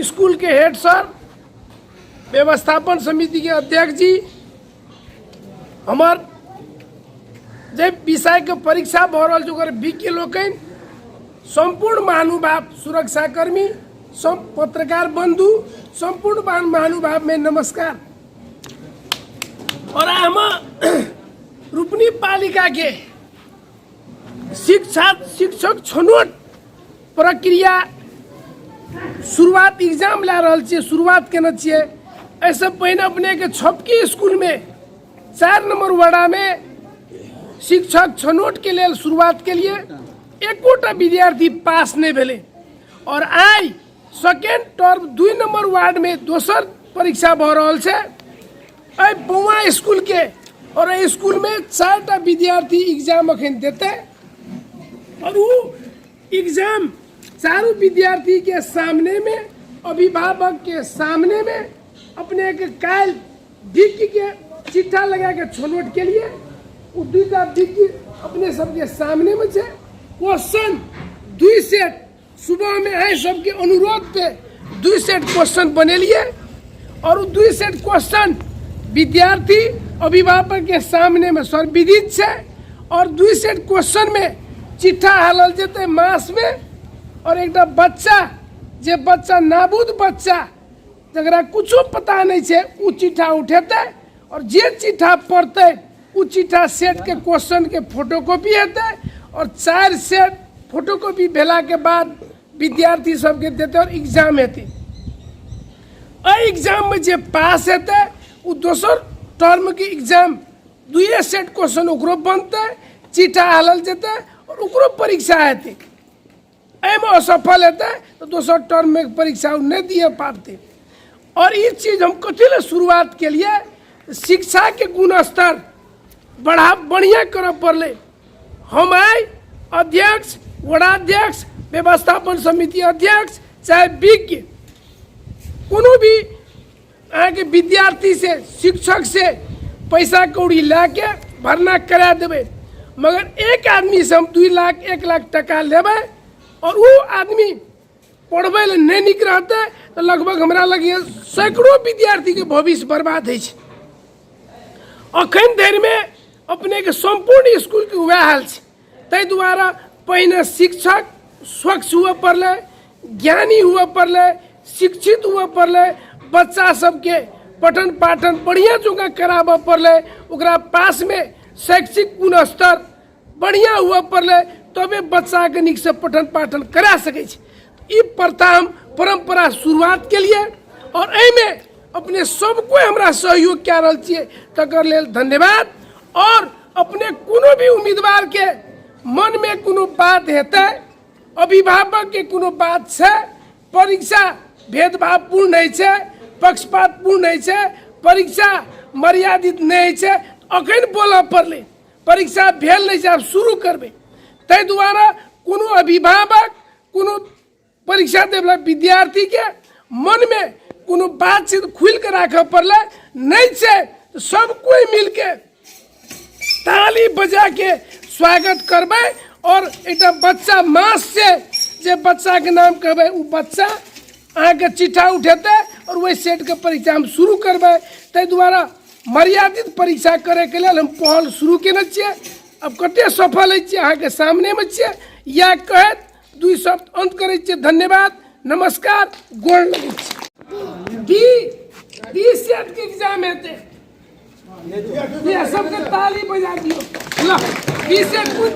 School के head sir, व्यवस्थापन समिति के अध्यक्ष जी, हमार जब विषय के परीक्षा भ रहा जो विज्ञ लोकन, संपूर्ण महानुभाव सुरक्षाकर्मी, पत्रकार बंधु, संपूर्ण महानुभाव में नमस्कार। और हम रूपनी पालिका के शिक्षक छनौट प्रक्रिया शुरुआत एग्जाम ला रहा छे, शुरुआत करना चाहिए। ऐसे पहले अपने के छपकी स्कूल में 4 नंबर वार्डा में शिक्षक छनौट के लिए शुरुआत के लिए एकोटा विद्यार्थी पास नहीं भेले। और आई सेकेंड टर्म 2 नंबर वार्ड में दोसर परीक्षा भ रहल छे बउआ स्कूल के, और स्कूल में 4टा विद्यार्थी एग्जाम अखन देते। और वो एग्जाम चारों विद्यार्थी के सामने में, अभिभावक के सामने में, अपने के काल डिक्की के चिट्ठा लगा के छनौट के लिए वो 2टा डिक्की अपने सबके सामने में छे। क्वेश्चन 2 सेट सुबह में आए, सबके अनुरोध पे 2 सेट क्वेश्चन बने लिए। और 2 सेट क्वेश्चन विद्यार्थी अभिभावक के सामने में सर्वविदित छे। और 2 सेट क्वेश्चन में चिट्ठा हालल जेते मास में। और एक बच्चा जे बच्चा नाबूद बच्चा जरा कुछो पता नहीं छे वो चिट्ठा उठेते, और जे चिट्ठा पढ़ते वो चिट्ठा सेट के क्वेश्चन के फोटोकॉपी हेते। और 4 सेट फोटोकॉपी भेला के बाद विद्यार्थी सबके देते और एग्जाम हेते। एग्जाम में जे पास हेते वो दोसर टर्म के एग्जाम 2 सेट क्वेश्चन ओकरो बनते, चिट्ठा हालल जेते और ओकरो परीक्षा हेते। एमे असफल हेते तो दोसर टर्म में परीक्षा नहीं दिए पाते। और ये चीज हम कथी शुरुआत के लिए शिक्षा के गुण स्तर बढ़िया कर पड़े। हम आए अध्यक्ष, वड़ाध्यक्ष, व्यवस्थापन समिति अध्यक्ष, चाहे विज्ञ, कोनो भी आगे विद्यार्थी से शिक्षक से पैसा कौड़ी लाके भरना करा देवे, मगर एक आदमी से हम 2 लाख 1 लाख टका लेवे और वो आदमी पढ़वे नहीं निक रहते तो लगभग हमरा लगे सैकड़ों विद्यार्थी के भविष्य बर्बाद है। अखन देर में अपने के संपूर्ण स्कूल के वह हाल है। तै द्वारा पहले शिक्षक स्वच्छ हुआ पड़े, ज्ञानी हुआ पड़े, शिक्षित हुआ पड़े, बच्चा सबके पठन पाठन बढ़िया जगह कराब पड़े, ओकरा पास में शैक्षिक गुण स्तर बढ़िया हुआ पड़े, तबे बच्चा के निक से पठन पाठन करा सके। ई प्रथा हम परंपरा शुरुआत के लिए और एमे अपने सबको हमरा सहयोग क्या रहा छे तकर लेल धन्यवाद। और अपने कोनो भी उम्मीदवार के मन में कोनो बात हेते, अभिभावक के कोनो बात छे, परीक्षा भेदभावपूर्ण नहीं छे, पक्षपातपूर्ण नहीं छे, परीक्षा मर्यादित नहीं छे, अखन बोला पड़ले परीक्षा भेल नहीं छे, आप शुरू करबे। तै द्वारा कोनो अभिभावक कोनो परीक्षा देवला विद्यार्थी के मन में कोनो बातचीत खुल के रखे पड़ले नहीं छे तो सब कोई मिलके ताली बजा के स्वागत करबे। और एक बच्चा मास से जे बच्चा के नाम कहबे वो बच्चा आगे चिट्ठा उठेते और वही सेट के परीक्षा हम शुरू करबे। तै द्वारा मर्यादित परीक्षा करे के लिए हम पहल शुरू केने छियै। अब कते सफल है अहाँ के सामने में छियै। या कहत 2 शब्द अंत करे छियै। धन्यवाद, नमस्कार, गोड़ लगे डी सेट के एग्जाम हेते, ये सबके ताली बजा दियो। डी सेट पूछ